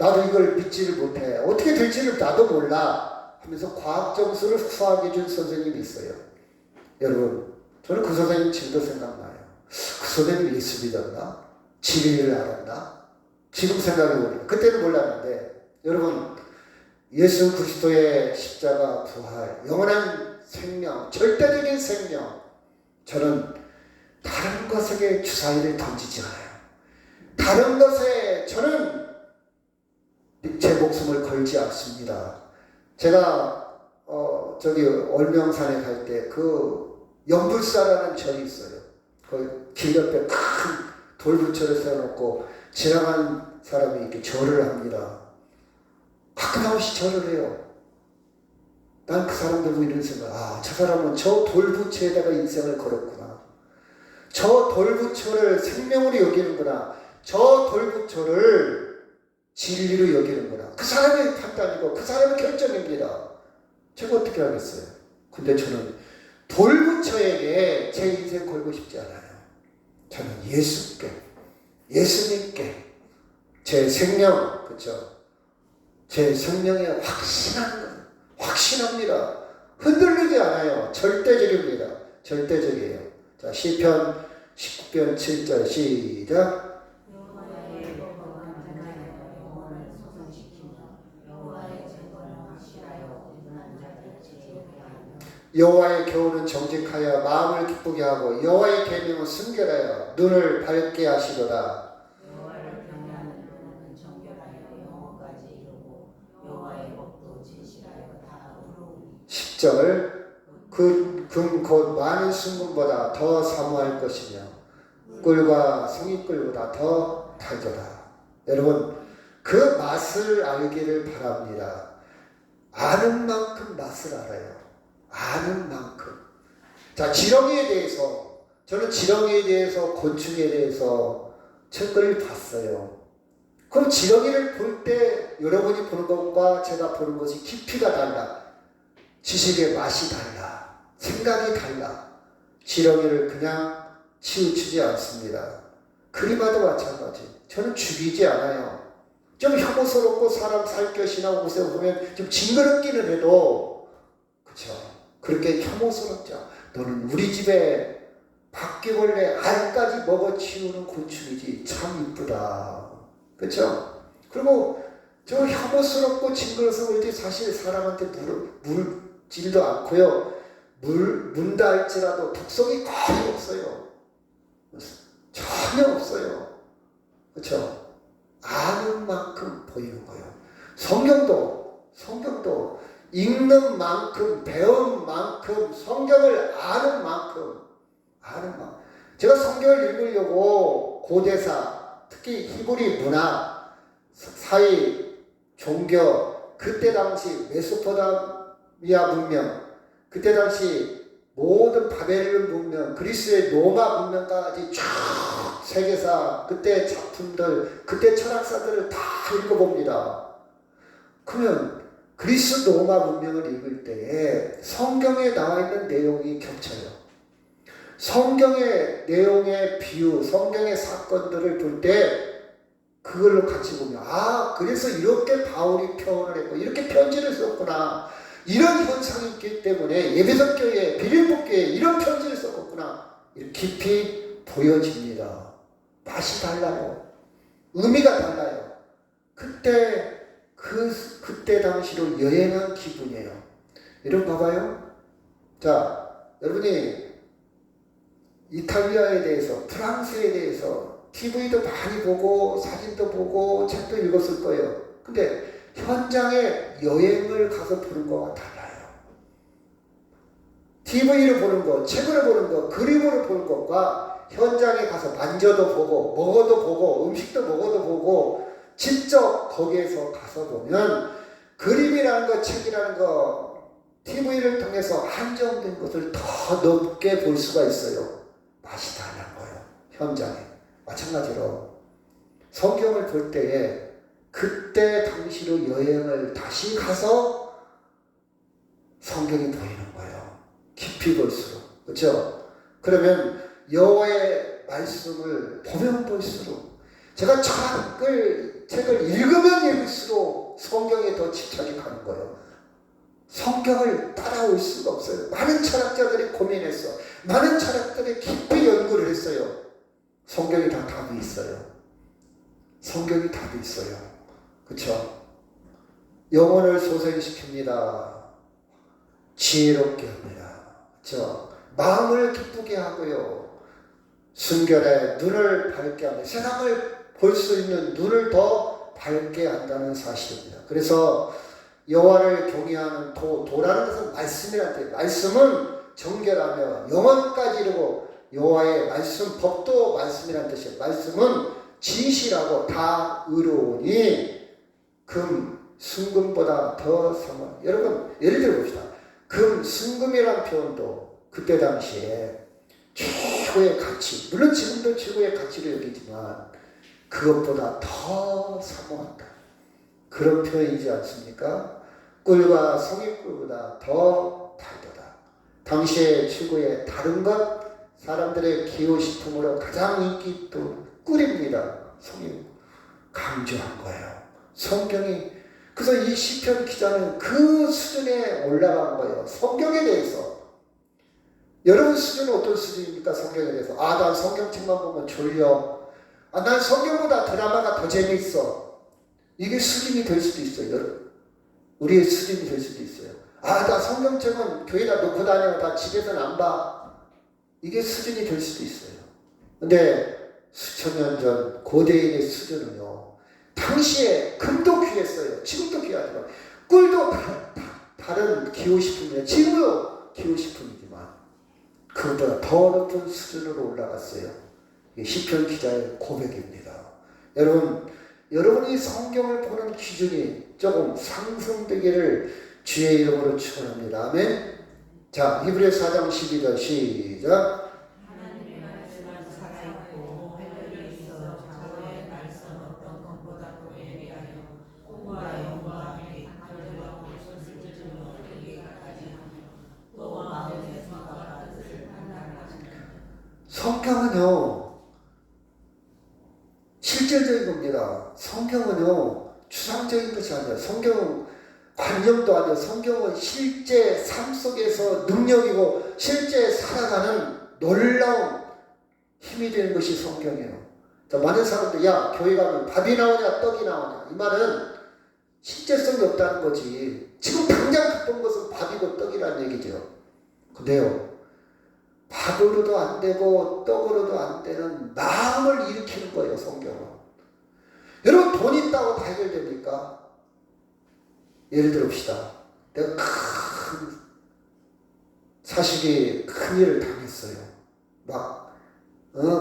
나도 이걸 믿지를 못해. 어떻게 될지를 나도 몰라. 하면서 과학 점수를 후하게 준 선생님이 있어요. 여러분, 저는 그 선생님 지금도 생각나요. 그 선생님이 예수 믿었나? 진리를 알았나? 지금 생각해보니까. 그때는 몰랐는데, 여러분, 예수 그리스도의 십자가 부활, 영원한 생명, 절대적인 생명, 저는 다른 것에게 주사위를 던지지 않아요. 다른 것에 저는 제 목숨을 걸지 않습니다. 제가 저기 얼명산에 갈 때 그 연불사라는 절이 있어요. 그 길 옆에 큰 돌부처를 세워놓고 지나간 사람이 이렇게 절을 합니다. 가끔씩 절을 해요. 난 그 사람들 보고 이런 생각, 저 사람은 저 돌부처에다가 인생을 걸었구나. 저 돌부처를 생명으로 여기는구나. 저 돌부처를 진리로 여기는구나. 그 사람의 판단이고 그 사람의 결정입니다. 제가 어떻게 하겠어요? 근데 저는 돌부처에게 제 인생 걸고 싶지 않아요. 저는 예수님께 제 생명, 그렇죠? 제 생명에 확신합니다. 흔들리지 않아요. 절대적입니다. 절대적이에요. 자, 시편 19편 7절 시작.
여호와의 법은 단단하여 영혼을 소성시키며 여호와의 증거는 확실하여 온전한 자를 지혜롭게 하며
여호와의 교훈은 정직하여 마음을 기쁘게 하고 여호와의 계명은 순결하여 눈을 밝게 하시도다.
여호와를 경외하는 눈은 정결하여 영혼까지 이루고 여호와의 법도 진실하여 다 의로우니
10절 금 곧 많은 순금보다 더 사모할 것이며 꿀과 성의꿀보다 더 달도다. 여러분, 그 맛을 알기를 바랍니다. 아는 만큼 맛을 알아요. 아는 만큼. 자, 지렁이에 대해서, 저는 지렁이에 대해서, 곤충에 대해서 책을 봤어요. 그럼 지렁이를 볼 때 여러분이 보는 것과 제가 보는 것이 깊이가 달라. 지식의 맛이 달라. 생각이 달라. 지렁이를 그냥 치우치지 않습니다. 그림화도 마찬가지. 저는 죽이지 않아요. 좀 혐오스럽고 사람 살것이나 옷에 보면 좀 징그럽기는 해도, 그쵸? 그렇게 혐오스럽죠. 너는 우리 집에 바퀴벌레 알까지 먹어치우는 곤충이지. 참 이쁘다. 그쵸? 그리고 저 혐오스럽고 징그러워서 그렇지 사실 사람한테 물질도 않고요. 문다 할지라도 독성이 거의 없어요. 전혀 없어요. 그렇죠? 아는 만큼 보이는 거예요. 성경도 읽는 만큼, 배운 만큼, 성경을 아는 만큼. 제가 성경을 읽으려고 고대사, 특히 히브리 문화, 사회, 종교, 그때 당시 메소포타미아 문명, 그때 당시 모든 바벨론 문명, 그리스의 로마 문명까지 쭉 세계사, 그때 작품들, 그때 철학사들을 다 읽어봅니다. 그러면 그리스 로마 문명을 읽을 때에 성경에 나와 있는 내용이 겹쳐요. 성경의 내용의 비유, 성경의 사건들을 볼 때 그걸로 같이 보면 그래서 이렇게 바울이 표현을 했고 이렇게 편지를 썼구나. 이런 현상이 있기 때문에 에베소 교회, 빌립보 교회에 이런 편지를 썼구나. 이렇게 깊이 보여집니다. 맛이 달라요. 의미가 달라요. 그때 당시로 여행한 기분이에요. 여러분 봐봐요. 자, 여러분이 이탈리아에 대해서, 프랑스에 대해서 TV도 많이 보고 사진도 보고 책도 읽었을 거예요. 근데 현장에 여행을 가서 보는 거와 달라요. TV로 보는 거, 책으로 보는 거, 그림으로 보는 것과 현장에 가서 만져도 보고 먹어도 보고 음식도 먹어도 보고 직접 거기에서 가서 보면 그림이라는 거, 책이라는 거, TV를 통해서 한정된 것을 더 넓게 볼 수가 있어요. 맛이 다른 거예요. 현장에. 마찬가지로 성경을 볼 때에 그때 당시로 여행을 다시 가서 성경이 보이는 거예요. 깊이 볼수록. 그렇죠? 그러면 여호와의 말씀을 보면 볼수록 제가 책을 읽으면 읽을수록 성경에 더 집착이 가는 거예요. 성경을 따라올 수가 없어요. 많은 철학자들이 고민했어. 많은 철학자들이 깊이 연구를 했어요. 성경이 다 답이 있어요. 성경이 답이 있어요. 그렇죠? 영혼을 소생시킵니다. 지혜롭게 합니다. 그렇죠? 마음을 기쁘게 하고요. 순결에 눈을 밝게 합니다. 세상을 볼 수 있는 눈을 더 밝게 한다는 사실입니다. 그래서 여호와를 경외하는 도라는 것은 말씀이라는 뜻이에요. 말씀은 정결하며 영원까지 이르고 여호와의 말씀, 법도 말씀이라는 뜻이에요. 말씀은 진실하고 다 의로우니 금, 순금보다 더 삼아. 여러분 예를 들어 봅시다. 금, 순금이라는 표현도 그때 당시에 최고의 가치, 물론 지금도 최고의 가치를 여기지만 그것보다 더 사모한다. 그런 표현이지 않습니까? 꿀과 성의꿀보다 더 달도다. 당시의 최고의 다른 것, 사람들의 기호식품으로 가장 인기 있던 꿀입니다. 성의 강조한 거예요. 성경이. 그래서 이 시편 기자는 그 수준에 올라간 거예요. 성경에 대해서. 여러분 수준은 어떤 수준입니까? 성경에 대해서. 난 성경책만 보면 졸려. 난 성경보다 드라마가 더 재미있어. 이게 수준이 될 수도 있어요. 여러분. 우리의 수준이 될 수도 있어요. 나 성경책은 교회에다 놓고 다녀. 나 집에서는 안 봐. 이게 수준이 될 수도 있어요. 근데 수천 년 전 고대인의 수준은요. 당시에 금도 귀했어요. 지금도 귀하지만. 꿀도 다른 기호식품이에요. 지금도 기호식품이지만 그보다 더 높은 수준으로 올라갔어요. 이게 시편 기자의 고백입니다. 여러분이 성경을 보는 기준이 조금 상승되기를 주의 이름으로 축원합니다. 아멘. 자, 히브리서 4장 12절 시작.
하나님의 말씀은 살아있고 하늘에 있어 자고의 말씀 어떤 것보다 더 예리하여 꿈과 영과 하늘과 곳을 찔러 이기까지 하며 또 마음의 생각과 뜻을 판단하시는
성경은요 실질적인 겁니다. 성경은요 추상적인 것이 아니라 성경은 관념도 아니라 성경은 실제 삶 속에서 능력이고 실제 살아가는 놀라운 힘이 되는 것이 성경이에요. 자, 많은 사람들 야 교회 가면 밥이 나오냐 떡이 나오냐 이 말은 실제성이 없다는 거지. 지금 당장 기쁜 것은 밥이고 떡이라는 얘기죠. 근데요 밥으로도 안 되고 떡으로도 안 되는 마음을 일으키는 거예요. 성경은. 여러분 돈 있다고 다 해결됩니까? 예를 들어 봅시다. 내가 큰 사식이 큰 일을 당했어요.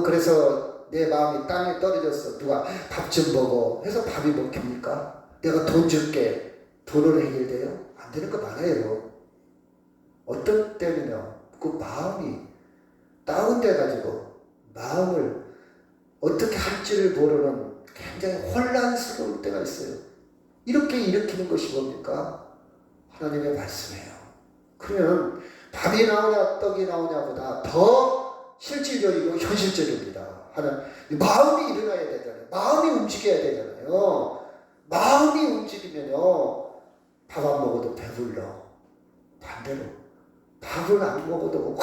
그래서 내 마음이 땅에 떨어졌어. 누가 밥 좀 먹어 해서 밥이 먹힙니까? 내가 돈 줄게. 돈으로 해결돼요? 안 되는 거 많아요. 어떤 때는요 그 마음이 다운돼가지고 마음을 어떻게 할지를 모르는 굉장히 혼란스러울 때가 있어요. 이렇게 일으키는 것이 뭡니까? 하나님의 말씀이에요. 그러면 밥이 나오냐 떡이 나오냐보다 더 실질적이고 현실적입니다. 마음이 일어나야 되잖아요. 마음이 움직여야 되잖아요. 마음이 움직이면요 밥 안 먹어도 배불러. 반대로 밥을 안 먹어도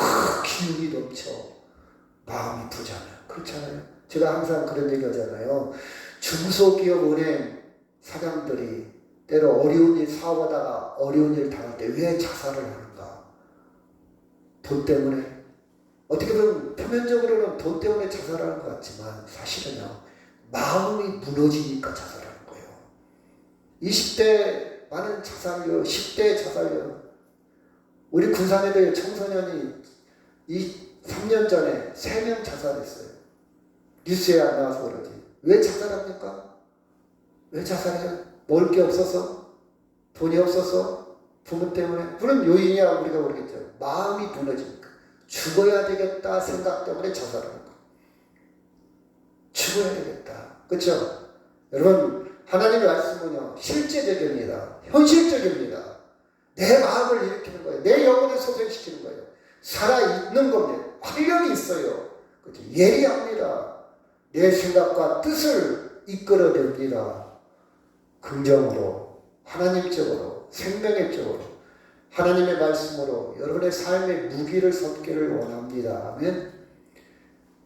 기운이 넘쳐. 마음이 부자면. 그렇잖아요. 제가 항상 그런 얘기 하잖아요. 중소기업 은행 사장들이 때로 어려운 일 사업하다가 어려운 일 당할 때 왜 자살을 하는가? 돈 때문에. 어떻게 보면 표면적으로는 돈 때문에 자살하는 것 같지만 사실은요 마음이 무너지니까 자살하는 거예요. 20대 많은 자살률, 10대 자살률. 우리 군산에도 청소년이 3년 전에 3명 자살했어요. 뉴스에 안 나와서 그러지. 왜 자살합니까? 왜 자살해요? 먹을 게 없어서? 돈이 없어서? 부모 때문에? 물론 요인이야 우리가 모르겠죠. 마음이 무너지니까. 죽어야 되겠다 생각 때문에 자살하는 거. 죽어야 되겠다. 그렇죠? 여러분 하나님의 말씀은요 실제적입니다. 현실적입니다. 내 마음을 일으키는 거예요. 내 영혼을 소생시키는 거예요. 살아있는 겁니다. 활력이 있어요. 그렇죠? 예리합니다. 내 생각과 뜻을 이끌어냅니다. 긍정으로, 하나님적으로, 생명의 쪽으로, 하나님의 말씀으로 여러분의 삶의 무기를 섭기를 원합니다. 아멘.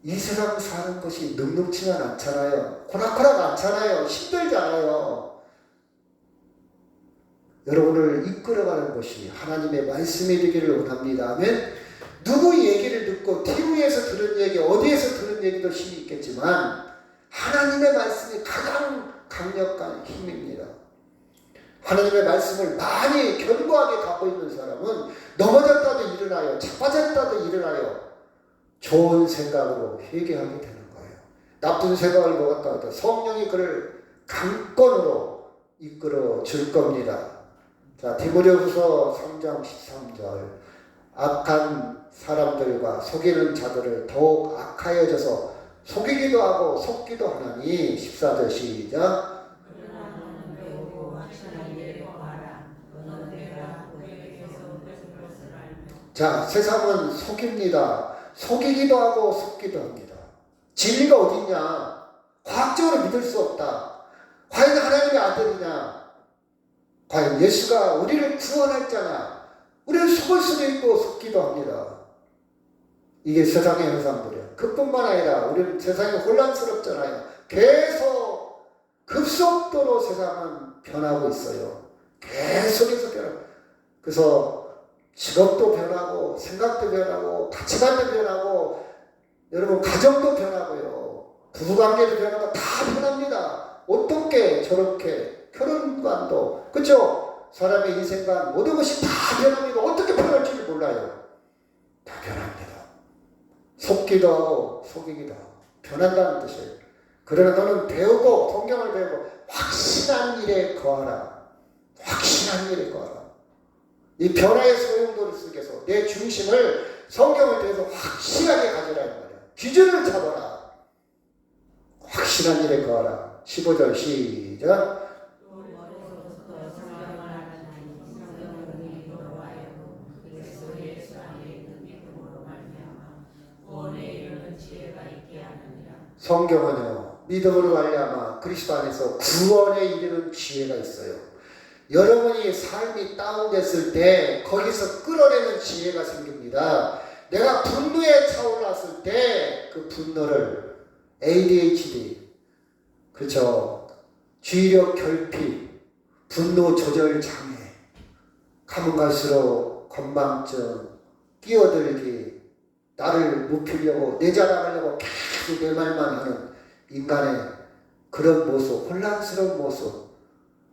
이 세상 사는 것이 눅눅지만 않잖아요. 고락고락 않잖아요. 힘들잖아요. 여러분을 이끌어가는 것이 하나님의 말씀이 되기를 원합니다. 아멘. 누구 얘기를 듣고 TV에서 들은 얘기, 어디에서 들은 얘기도 힘이 있겠지만 하나님의 말씀이 가장 강력한 힘입니다. 하나님의 말씀을 많이 견고하게 갖고 있는 사람은 넘어졌다도 일어나요. 자빠졌다도 일어나요. 좋은 생각으로 회개하게 되는 거예요. 나쁜 생각을 먹었다 하도 성령이 그를 강권으로 이끌어 줄 겁니다. 자, 디모데후서 3장 13절. 악한 사람들과 속이는 자들을 더욱 악하여져서 속이기도 하고 속기도 하나니. 14절 시작. 자, 세상은 속입니다. 속이기도 하고 속기도 합니다. 진리가 어딨냐? 과학적으로 믿을 수 없다. 과연 하나님의 아들이냐? 과연 예수가 우리를 구원할 자냐? 우리는 속을 수도 있고 속기도 합니다. 이게 세상의 현상들이야. 그뿐만 아니라 우리는 세상이 혼란스럽잖아요. 계속 급속도로 세상은 변하고 있어요. 계속해서 변하고. 그래서 직업도 변하고 생각도 변하고 가치관도 변하고 여러분 가정도 변하고요. 부부관계도 변하고 다 변합니다. 어떻게 저렇게 결혼관도 그렇죠? 사람의 인생관 모든 것이 다 변합니다. 어떻게 변할지 몰라요. 다 변합니다. 속기도 하고 속이기도 하고 변한다는 뜻이에요. 그러나 너는 배우고 성경을 배우고 확신한 일에 거하라. 확신한 일에 거하라. 이 변화의 소용돌이 속에서 내 중심을 성경을 통해서 확실하게 가져라는 거예요. 기준을 잡아라. 확실한 일에 거하라. 15절 시작. 성경은요, 믿음으로 말미암아 그리스도 안에서 구원에 이르는 지혜가 있어요. 여러분이 삶이 다운됐을 때 거기서 끌어내는 지혜가 생깁니다. 내가 분노에 차올랐을 때 그 분노를 ADHD, 그렇죠? 주의력 결핍, 분노 조절 장애, 가면 갈수록 건망증, 끼어들기, 나를 높이려고 내 자랑하려고 계속 내 말만 하는 인간의 그런 모습, 혼란스러운 모습.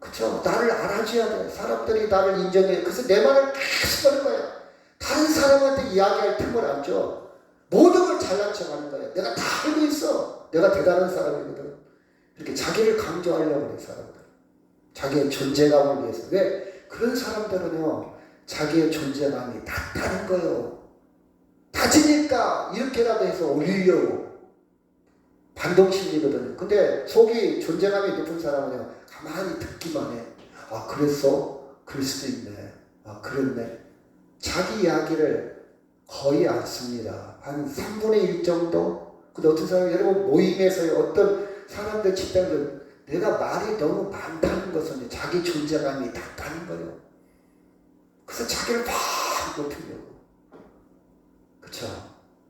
그쵸? 나를 알아줘야 돼. 사람들이 나를 인정해. 그래서 내 말을 계속 하는 거야. 다른 사람한테 이야기할 틈을 안 줘. 모든 걸 잘난 척 하는 거야. 내가 다 알고 있어. 내가 대단한 사람이거든. 이렇게 자기를 강조하려고 해, 사람들. 자기의 존재감을 위해서. 왜? 그런 사람들은요, 자기의 존재감이 낮다는 거예요. 낮으니까 이렇게라도 해서 올리려고. 반동심리거든요. 근데 속이 존재감이 높은 사람은요, 가만히 듣기만 해. 아, 그랬어? 그럴 수도 있네. 아, 그랬네. 자기 이야기를 거의 안 씁니다. 한 3분의 1 정도? 근데 어떤 사람이 여러분 모임에서의 어떤 사람들 집단들 내가 말이 너무 많다는 것은 자기 존재감이 낮다는 거예요. 그래서 자기를 막 높이려고. 그쵸?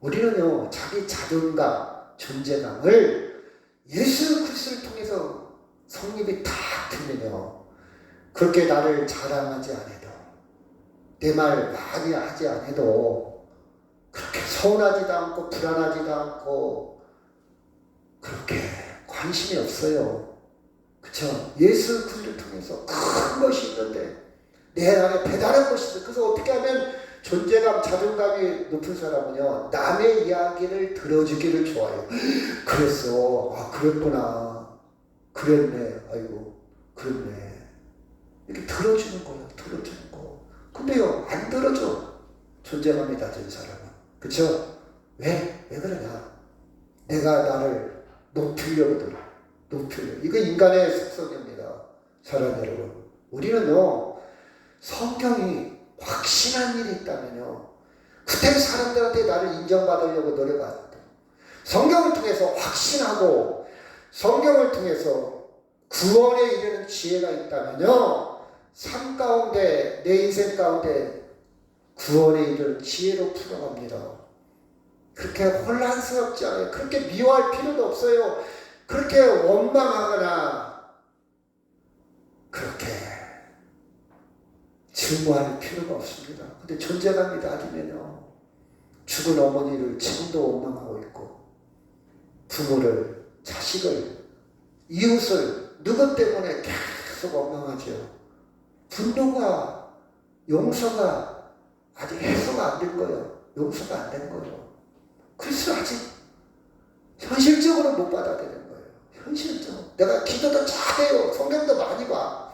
우리는요, 자기 자존감, 존재감을 예수 그리스도를 통해서 성립이 다 되면요, 그렇게 나를 자랑하지 않아도, 내 말 많이 하지 않아도, 그렇게 서운하지도 않고 불안하지도 않고 그렇게 관심이 없어요. 그쵸? 예수 그리스도를 통해서 큰 것이 있는데 내 안에 대단한 것이 있어. 그래서 어떻게 하면 존재감, 자존감이 높은 사람은요, 남의 이야기를 들어주기를 좋아해요. 그랬어. 아, 그랬구나. 그랬네. 아이고, 그랬네. 이렇게 들어주는 거예요. 들어주는 거. 근데요, 안 들어줘. 존재감이 낮은 사람은. 그쵸? 왜? 왜 그러냐? 내가 나를 높이려고 들어. 높이려고. 이거 인간의 속성입니다. 사랑 여러분. 우리는요, 성경이 확신한 일이 있다면요, 그때 사람들한테 나를 인정받으려고 노력하는데, 성경을 통해서 확신하고 성경을 통해서 구원에 이르는 지혜가 있다면요, 삶 가운데, 내 인생 가운데 구원에 이르는 지혜로 풀어갑니다. 그렇게 혼란스럽지 않아요. 그렇게 미워할 필요도 없어요. 그렇게 원망하거나 그렇게 증오할 필요가 없습니다. 근데 존재감이 낮으면요, 죽은 어머니를 지금도 원망하고 있고, 부모를, 자식을, 이웃을 누구 때문에 계속 원망하죠. 분노가, 용서가 아직 해소가 안 된 거예요. 용서가 안 된 거예요. 그래서 아직 현실적으로 못 받아들이는 거예요. 현실적으로. 내가 기도도 잘해요. 성경도 많이 봐.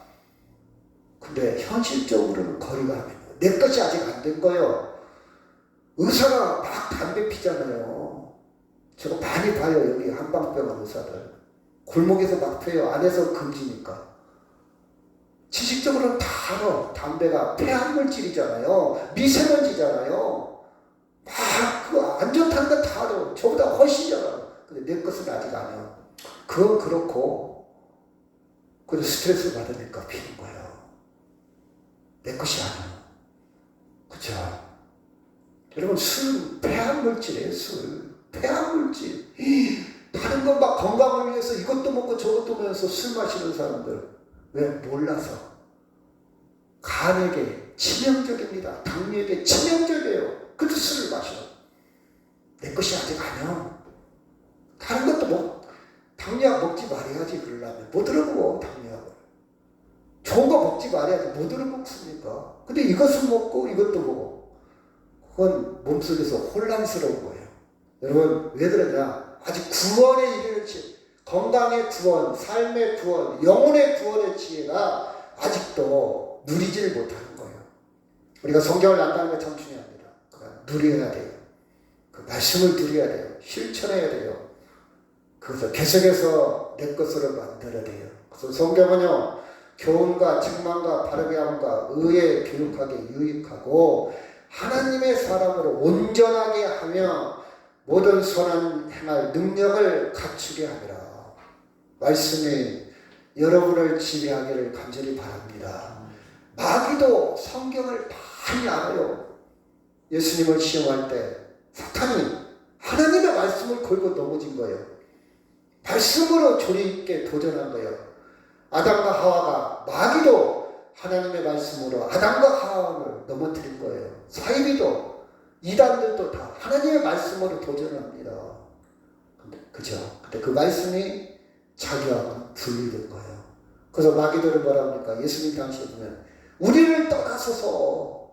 근데 현실적으로는 거리가 안 돼요. 내 것이 아직 안 된 거예요. 의사가 막 담배 피잖아요. 제가 많이 봐요. 여기 한방병원 의사들. 골목에서 막 피워요. 안에서 금지니까. 지식적으로는 다 알아. 담배가 폐암물질이잖아요. 미세먼지잖아요. 막 그거 안 좋다는 거 다 알아. 저보다 훨씬 잘 알아. 근데 내 것은 아직 아니야. 그건 그렇고, 그래서 스트레스 받으니까 피는 거예요. 내 것이 아니야. 그쵸? 여러분, 술, 폐암물질이에요, 술. 폐암물질. 다른 건 막 건강을 위해서 이것도 먹고 저것도 먹어서 술 마시는 사람들. 왜? 몰라서. 간에게 치명적입니다. 당뇨에게 치명적이에요. 그래도 술을 마셔. 내 것이 아직 아니야. 다른 것도 당뇨약 먹지 말아야지, 그러려면. 못 들어먹어, 당뇨약을. 좋은 거 먹지 말아야지. 못 들어먹습니까? 근데 이것은 먹고 이것도 먹어. 그건 몸속에서 혼란스러운 거예요. 여러분, 왜 그러냐? 아직 구원에 이르는 지혜, 건강의 구원, 삶의 구원, 영혼의 구원의 지혜가 아직도 누리지를 못하는 거예요. 우리가 성경을 안다는 게 참 중요합니다. 누려야 돼요. 그 말씀을 누려야 돼요. 실천해야 돼요. 그래서 계속해서 내 것으로 만들어야 돼요. 그래서 성경은요, 교훈과 책망과 바르게 함과 의에 교육하게 유익하고 하나님의 사람으로 온전하게 하며 모든 선한 행할 능력을 갖추게 하리라. 말씀이 여러분을 지배하기를 간절히 바랍니다. 마귀도 성경을 많이 알아요. 예수님을 시험할 때 사탄이 하나님의 말씀을 걸고 넘어진 거예요. 말씀으로 조리 있게 도전한 거예요. 아담과 하와가, 마귀도 하나님의 말씀으로 아담과 하와를 넘어뜨린 거예요. 사이비도, 이단들도 다 하나님의 말씀으로 도전합니다. 그죠? 근데 그 말씀이 자기하고 분리된 거예요. 그래서 마귀들은 뭐라 합니까? 예수님 당시에 보면 우리를 떠나서서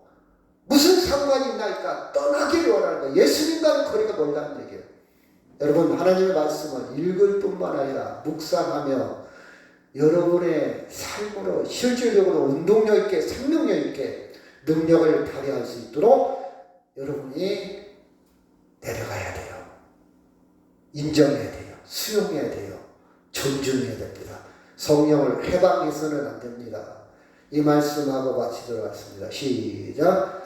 무슨 상관이 있나니까 떠나기를 원하는 거예요. 예수님과는 거리가 멀다는 얘기예요. 여러분, 하나님의 말씀은 읽을 뿐만 아니라 묵상하며 여러분의 삶으로 실질적으로 운동력 있게, 생명력 있게 능력을 발휘할 수 있도록 여러분이 내려가야 돼요. 인정해야 돼요. 수용해야 돼요. 존중해야 됩니다. 성령을 해방해서는 안 됩니다. 이 말씀하고 마치도록 하겠습니다. 시작.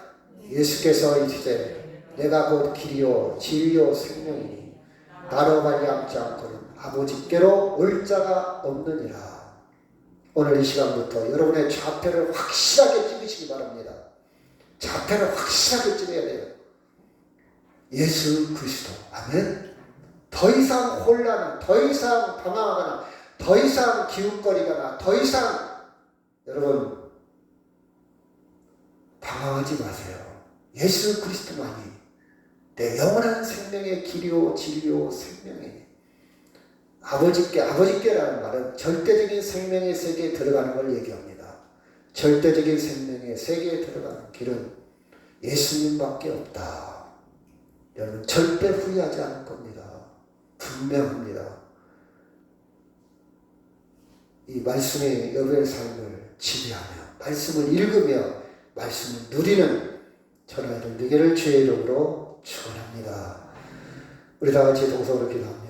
예수께서 이르시되 내가 곧 길이요 진리요 생명이니 나로 말미암지 않고는 아버지께로 올 자가 없느니라. 오늘 이 시간부터 여러분의 좌표를 확실하게 찍으시기 바랍니다. 좌표를 확실하게 찍어야 돼요. 예수 그리스도. 아멘. 더 이상 혼란, 더 이상 방황하거나, 더 이상 기웃거리거나, 더 이상 여러분 방황하지 마세요. 예수 그리스도만이 내 영원한 생명의 길이요 진리요 생명이니. 아버지께라는 말은 절대적인 생명의 세계에 들어가는 걸 얘기합니다. 절대적인 생명의 세계에 들어가는 길은 예수님밖에 없다. 여러분, 절대 후회하지 않을 겁니다. 분명합니다. 이 말씀의 여러분의 삶을 지배하며, 말씀을 읽으며, 말씀을 누리는 저와 여러분 되기를 주의 이름으로 축원합니다. 우리 다 같이 동서로 기도합니다.